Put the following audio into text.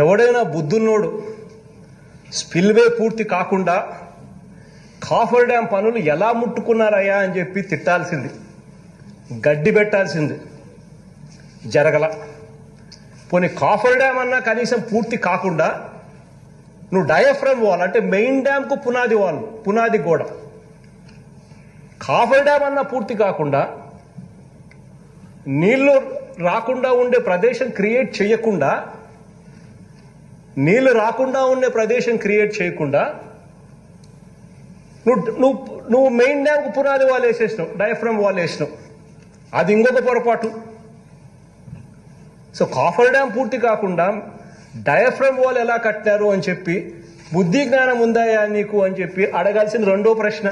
ఎవడైనా బుద్ధున్నోడు స్పిల్వే పూర్తి కాకుండా కాఫర్ డ్యామ్ పనులు ఎలా ముట్టుకున్నారయ్యా అని చెప్పి తిట్టాల్సింది, గడ్డి పెట్టాల్సింది, జరగల. పోనీ కాఫర్ డ్యామ్ అన్నా కనీసం పూర్తి కాకుండా నువ్వు డయాఫ్రమ్ వాల్ అంటే మెయిన్ డ్యామ్కు పునాది గోడ, కాఫర్ డ్యామ్ అన్నా పూర్తి కాకుండా నీళ్లు రాకుండా ఉండే ప్రదేశం క్రియేట్ చేయకుండా నువ్వు మెయిన్ డ్యామ్కు పునాది వాల్ వేసేసినావు, డయాఫ్రమ్ వాల్ వేసినావు. అది ఇంకొక పొరపాటు. సో కాఫర్ డ్యామ్ పూర్తి కాకుండా డయాఫ్రమ్ వాల్ ఎలా కట్టారు అని చెప్పి బుద్ధి జ్ఞానం ఉందాయా నీకు అని చెప్పి అడగాల్సిన రెండో ప్రశ్న.